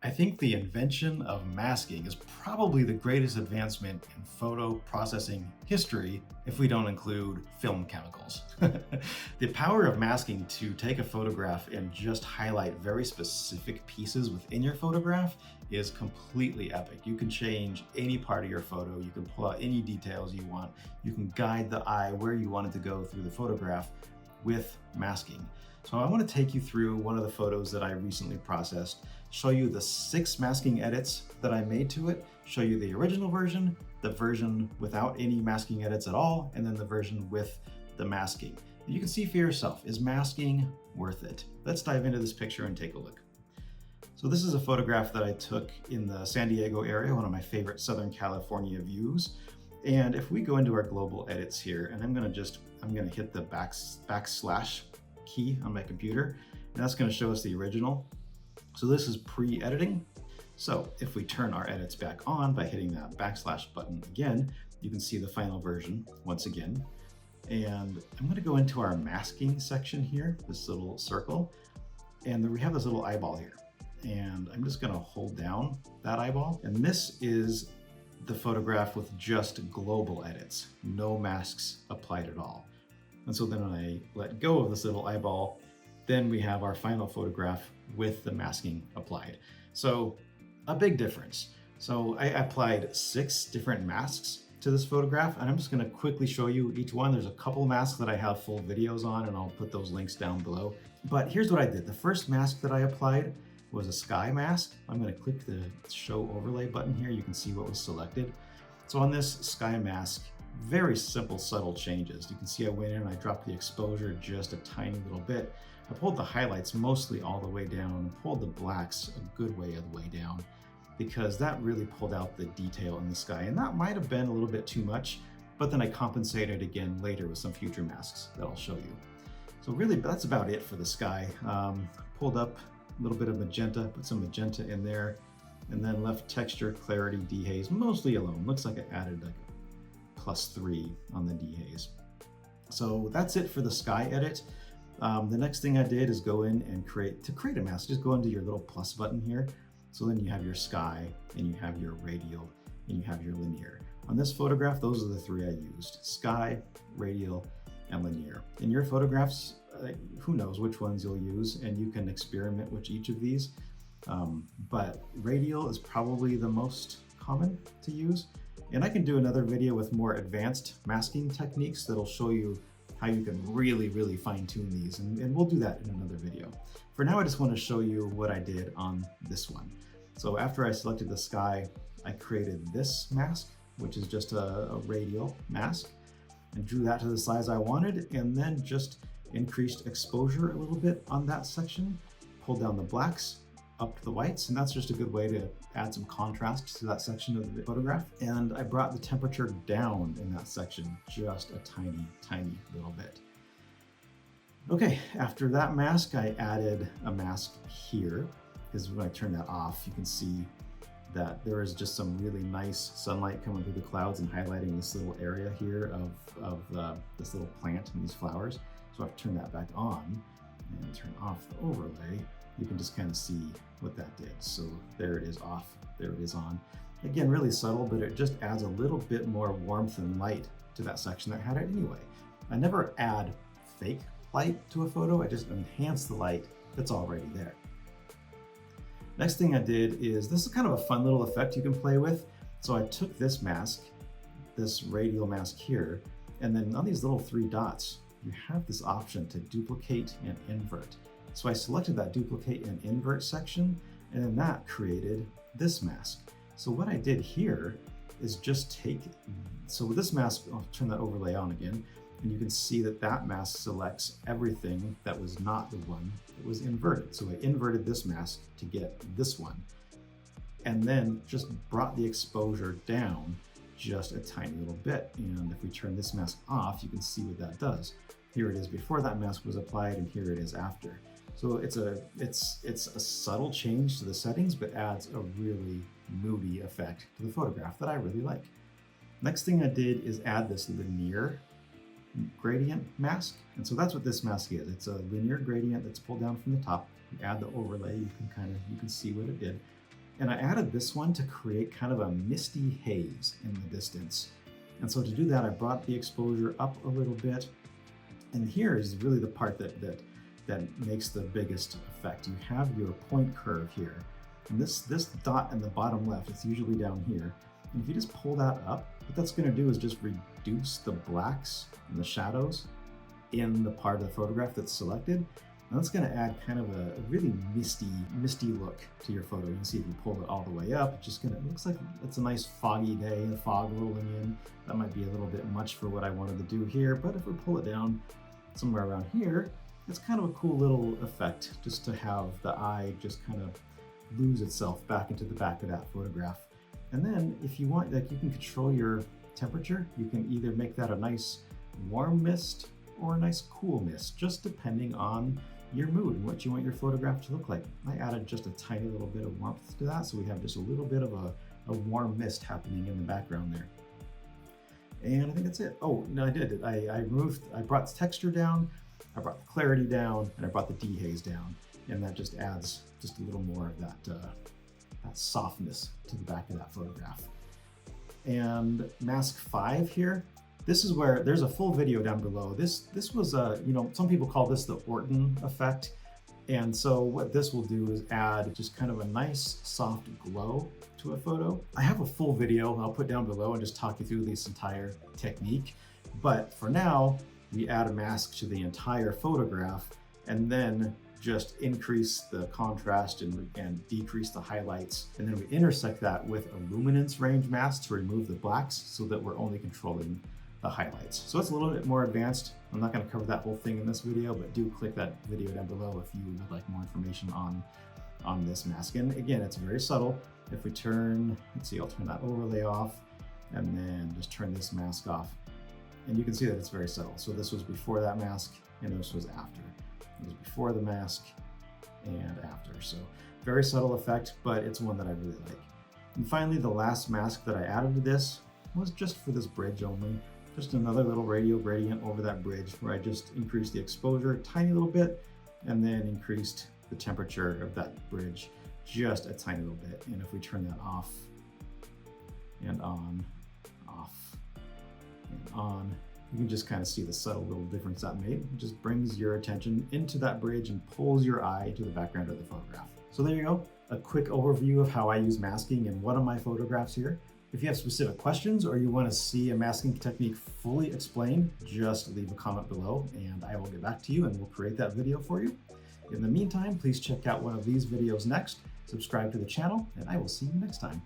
I think the invention of masking is probably the greatest advancement in photo processing history if we don't include film chemicals. The power of masking to take a photograph and just highlight very specific pieces within your photograph is completely epic. You can change any part of your photo, you can pull out any details you want, you can guide the eye where you want it to go through the photograph with masking. So I want to take you through one of the photos that I recently processed, show you the 6 masking edits that I made to it, show you the original version, the version without any masking edits at all, and then the version with the masking. You can see for yourself, is masking worth it? Let's dive into this picture and take a look. So this is a photograph that I took in the San Diego area, one of my favorite Southern California views. And if we go into our global edits here, and I'm gonna hit the backslash key on my computer, and that's going to show us the original. So this is pre-editing. So if we turn our edits back on by hitting that backslash button again, you can see the final version once again. And I'm going to go into our masking section here, this little circle, and we have this little eyeball here. And I'm just going to hold down that eyeball. And this is the photograph with just global edits, no masks applied at all. And so then when I let go of this little eyeball, then we have our final photograph with the masking applied. So a big difference. So I applied 6 different masks to this photograph, and I'm just gonna quickly show you each one. There's a couple masks that I have full videos on, and I'll put those links down below. But here's what I did. The first mask that I applied was a sky mask. I'm gonna click the show overlay button here. You can see what was selected. So on this sky mask, very simple, subtle changes. You can see I went in and I dropped the exposure just a tiny little bit. I pulled the highlights mostly all the way down and pulled the blacks a good way of the way down because that really pulled out the detail in the sky. And that might have been a little bit too much, but then I compensated again later with some future masks that I'll show you. So really, that's about it for the sky. Pulled up a little bit of magenta, put some magenta in there, and then left texture, clarity, dehaze mostly alone. Looks like I added like +3 on the dehaze. So that's it for the sky edit. The next thing I did is go in and create a mask. Just go into your little plus button here. So then you have your sky, and you have your radial, and you have your linear. On this photograph, those are the 3 I used: sky, radial, and linear. In your photographs, who knows which ones you'll use, and you can experiment with each of these. But radial is probably the most common to use. And I can do another video with more advanced masking techniques that'll show you how you can really fine tune these, and we'll do that in another video. For now, I just want to show you what I did on this one. So after I selected the sky, I created this mask, which is just a radial mask, and drew that to the size I wanted, and then just increased exposure a little bit on that section, pulled down the blacks, up to the whites, and that's just a good way to add some contrast to that section of the photograph. And I brought the temperature down in that section just a tiny little bit. Okay, after that mask, I added a mask here, because when I turn that off, you can see that there is just some really nice sunlight coming through the clouds and highlighting this little area here of this little plant and these flowers. So I've turned that back on and turn off the overlay. You can just kind of see what that did. So there it is off, there it is on. Again, really subtle, but it just adds a little bit more warmth and light to that section that had it anyway. I never add fake light to a photo, I just enhance the light that's already there. Next thing I did is, this is kind of a fun little effect you can play with. So I took this mask, this radial mask here, and then on these little 3 dots, you have this option to duplicate and invert. So I selected that duplicate and invert section, and then that created this mask. So what I did here is just so with this mask, I'll turn that overlay on again, and you can see that that mask selects everything that was not the one that was inverted. So I inverted this mask to get this one, and then just brought the exposure down just a tiny little bit. And if we turn this mask off, you can see what that does. Here it is before that mask was applied, and here it is after. So it's a subtle change to the settings, but adds a really moody effect to the photograph that I really like. Next thing I did is add this linear gradient mask. And so that's what this mask is. It's a linear gradient that's pulled down from the top. You add the overlay, you can see what it did. And I added this one to create kind of a misty haze in the distance. And so to do that, I brought the exposure up a little bit. And here is really the part that makes the biggest effect. You have your point curve here. And this dot in the bottom left, it's usually down here. And if you just pull that up, what that's going to do is just reduce the blacks and the shadows in the part of the photograph that's selected. And that's going to add kind of a really misty look to your photo. You can see if you pull it all the way up, it looks like it's a nice foggy day, the fog rolling in. That might be a little bit much for what I wanted to do here, but if we pull it down somewhere around here, it's kind of a cool little effect just to have the eye just kind of lose itself back into the back of that photograph. And then if you want, like, you can control your temperature. You can either make that a nice warm mist or a nice cool mist, just depending on your mood and what you want your photograph to look like. I added just a tiny little bit of warmth to that, so we have just a little bit of a warm mist happening in the background there. And I think that's it. Oh, no, I did it. I brought the texture down, I brought the clarity down, and I brought the dehaze down. And that just adds just a little more of that softness to the back of that photograph. And mask 5 here, this is where there's a full video down below. This was some people call this the Orton Effect. And so what this will do is add just kind of a nice soft glow to a photo. I have a full video I'll put down below and just talk you through this entire technique. But for now, we add a mask to the entire photograph and then just increase the contrast and decrease the highlights. And then we intersect that with a luminance range mask to remove the blacks so that we're only controlling the highlights. So it's a little bit more advanced. I'm not going to cover that whole thing in this video, but do click that video down below if you would like more information on this mask. And again, it's very subtle. If we turn, let's see, I'll turn that overlay off and then just turn this mask off. And you can see that it's very subtle. So this was before that mask and this was after. It was before the mask and after. So very subtle effect, but it's one that I really like. And finally, the last mask that I added to this was just for this bridge only. Just another little radial gradient over that bridge where I just increased the exposure a tiny little bit and then increased the temperature of that bridge just a tiny little bit. And if we turn that off and on, off and on, you can just kind of see the subtle little difference that made. It just brings your attention into that bridge and pulls your eye to the background of the photograph. So there you go, a quick overview of how I use masking in one of my photographs here. If you have specific questions or you want to see a masking technique fully explained, just leave a comment below and I will get back to you and we'll create that video for you. In the meantime, please check out one of these videos next, subscribe to the channel, and I will see you next time.